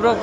bro.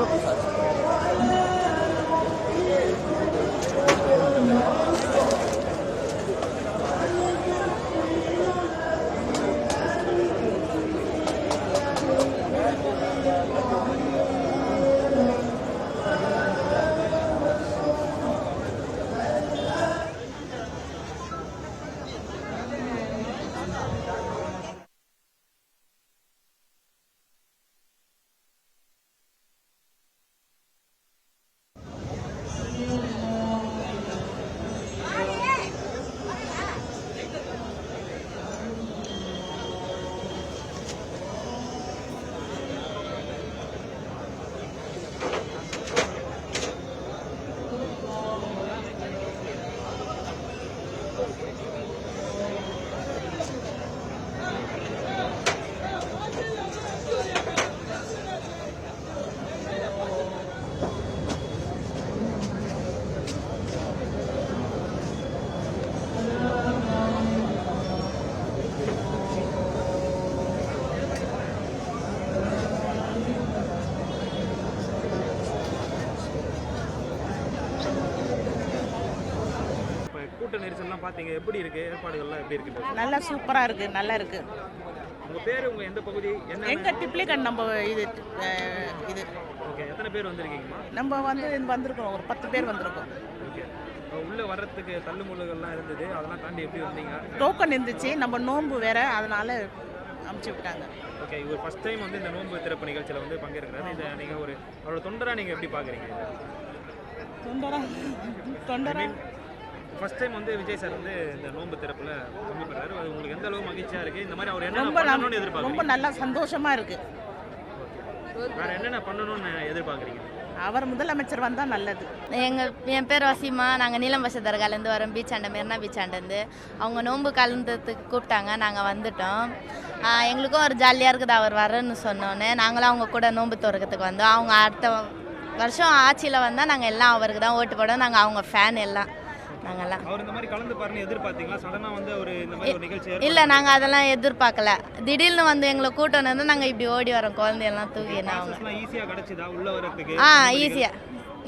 கூட்ட நெரிசல்லாம் பாத்தீங்க எப்படி இருக்கு? ஏற்பாடுகள்லாம் எப்படி இருக்கு? நல்லா சூப்பரா இருக்கு, நல்லா இருக்கு. உங்க பேரு, உங்க எந்த பகுதி? என்ன எங்க டிப்ளிகன் நம்ம இது ஓகே. எத்தனை பேர் வந்திருக்கீங்கம்மா? நம்ம வந்திருக்கோம், ஒரு 10 பேர் வந்திருக்கோம். ஓகே. உள்ள வர்றதுக்கு தள்ளுமுள்ளுகள்லாம் இருந்தது, அதெல்லாம் தாண்டி எப்படி வந்தீங்க? டோக்கன் இருந்துச்சு, நம்ம நோன்பு வேற, அதனால அமுச்சு விட்டாங்க. ஓகே. இவர் ஃபர்ஸ்ட் டைம் வந்து இந்த நோன்பு திறப்பு நிகழ்ச்சியில் வந்து பங்கேற்கிறாரு. இதை நீங்க ஒரு அவரோட தொண்டரா நீங்க எப்படி பாக்குறீங்க? தொண்டரா ஃபர்ஸ்ட் டைம் வந்து விஜய் சார் வந்து இந்த நோன்பு திறப்புல பங்கு பெறாரு. அது உங்களுக்கு எந்த அளவுக்கு மகிழ்ச்சியா இருக்கு? இந்த மாதிரி அவர் என்ன பண்ணணும்னு எதிர்பார்க்குறீங்க? ரொம்ப நல்லா சந்தோஷமா இருக்கு. வேற என்னென்ன பண்ணணும்னு எதிர்பார்க்குறீங்க? அவர் முதலமைச்சர் வந்தா நல்லது. என் பேர் வசீமா. நாங்கள் நீலம் பஸ் தர்காலேருந்து வரோம். பீச்சாண்ட மெரினா பீச்சாண்டேருந்து அவங்க நோன்பு கலந்ததுக்கு கூப்பிட்டாங்க, நாங்கள் வந்துட்டோம். எங்களுக்கும் ஒரு ஜாலியாக இருக்குது அவர் வரேன்னு சொன்னோன்னே. நாங்களும் அவங்க கூட நோன்பு துறக்கிறதுக்கு வந்தோம். அவங்க அடுத்த வருஷம் ஆட்சியில் வந்தால் நாங்கள் எல்லாம் அவருக்கு தான் ஓட்டு போடுவோம். நாங்கள் அவங்க ஃபேன் எல்லாம் நாங்கள்லாம். அவர் இந்த மாதிரி கலந்து பாருன்னு எதிர்பார்த்தீங்களா? சடனாக வந்து ஒரு இந்த மாதிரி ஒரு நிகழ்ச்சி இல்லை, நாங்கள் அதெல்லாம் எதிர்பார்க்கல. திடீர்னு வந்து எங்களை கூட்டம் வந்து நாங்கள் இப்படி ஓடி வரோம், குழந்தையெல்லாம் தூக்கி. அவங்க ஈஸியாக கிடச்சிதா உள்ள வரதுக்கு?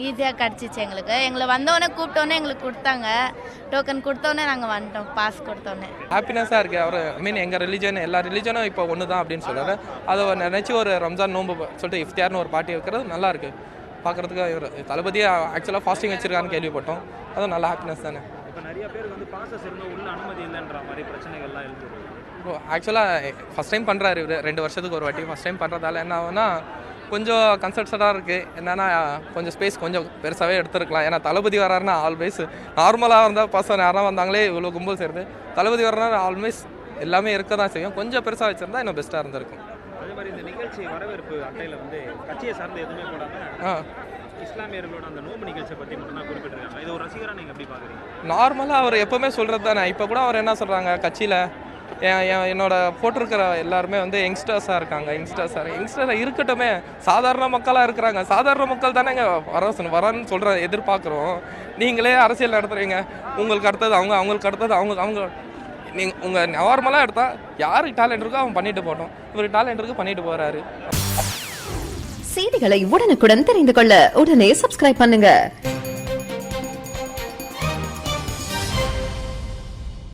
ஈஸியாக கிடச்சிச்சு எங்களுக்கு. எங்களை வந்தோடனே கூப்பிட்டோன்னே எங்களுக்கு கொடுத்தாங்க. டோக்கன் கொடுத்தோன்னே நாங்கள் வந்துட்டோம், பாஸ் கொடுத்தோன்னே. ஹாப்பினஸாக இருக்குது. அவர் எங்கள் ரிலீஜன் எல்லா ரிலீஜனும் இப்போ ஒன்று தான் அப்படின்னு சொல்கிறாரு. அதை நினச்சி ஒரு ரம்ஜான் நோன்பு சொல்லிட்டு இஃப்தியார்னு ஒரு பார்ட்டி வைக்கிறது நல்லாயிருக்கு பார்க்குறதுக்கு. இவர் தளபதியை ஆக்சுவலாக ஃபாஸ்டிங் வச்சுருக்கான்னு கேள்விப்பட்டோம். அதுவும் நல்ல ஹாப்பினஸ் தானே. இப்போ நிறைய பேர் வந்து பாசஸ் இருந்தால் உள்ள அனுமதி இல்லைன்ற மாதிரி பிரச்சனைகள்லாம் இருக்குது. இப்போ ஆக்சுவலாக ஃபஸ்ட் டைம் பண்ணுறாரு இவர், 2 வருஷத்துக்கு ஒரு வாட்டி ஃபஸ்ட் டைம் பண்ணுறதால என்ன ஆகுனா கொஞ்சம் கன்சர்ட்ஸடாக இருக்குது. என்னென்னா கொஞ்சம் ஸ்பேஸ் கொஞ்சம் பெருசாகவே எடுத்துருக்கலாம். ஏன்னா தளபதி வர்றாருன்னா ஆல்வேஸ் நார்மலாக இருந்தால் பசங்க யாராவது வந்தாங்களே இவ்வளோ கும்பல் சேருது. தளபதி வர்றதுனால ஆல்வேஸ் எல்லாமே இருக்க தான் செய்யும். கொஞ்சம் பெருசாக வச்சுருந்தா இன்னும் பெஸ்ட்டாக இருந்திருக்கும். அதே மாதிரி இந்த நிகழ்ச்சி வரவேற்பு அட்டையில் வந்து கட்சியை சார்ந்து எதுவுமே போடாமல் இஸ்லாமியர்களோட அந்த நோம்பு நிகழ்ச்சியை பற்றி மட்டும் தான் குறிப்பிட்டிருக்காங்க. இது ஒரு ரசிகராக நீங்கள் எப்படி பார்க்குறீங்க? நார்மலாக அவர் எப்போவுமே சொல்கிறது தானே. இப்போ கூட அவர் என்ன சொல்கிறாங்க, கட்சியில் என்னோட போட்டிருக்கிற எல்லாருமே வந்து யங்ஸ்டர்ஸாக இருக்காங்க. யங்ஸ்டர்ஸாக இருக்கட்டுமே, சாதாரண மக்களாக இருக்கிறாங்க. சாதாரண மக்கள் தானே இங்கே வரன்னு சொல்கிற எதிர்பார்க்குறோம். நீங்களே அரசியல் நடத்துகிறீங்க. உங்களுக்கு அடுத்தது அவங்க, அவங்களுக்கு அடுத்தது அவங்க. நீங்கள் உங்கள் நார்மலாக எடுத்தால் யாருக்கு டேலண்ட் இருக்கோ அவன் பண்ணிட்டு போட்டோம். இவர் டேலண்ட் இருக்கு பண்ணிட்டு போகிறாரு. செய்திகளை உடனுக்குடன் தெரிந்து கொள்ள உடனே சப்ஸ்கிரைப் பண்ணுங்க.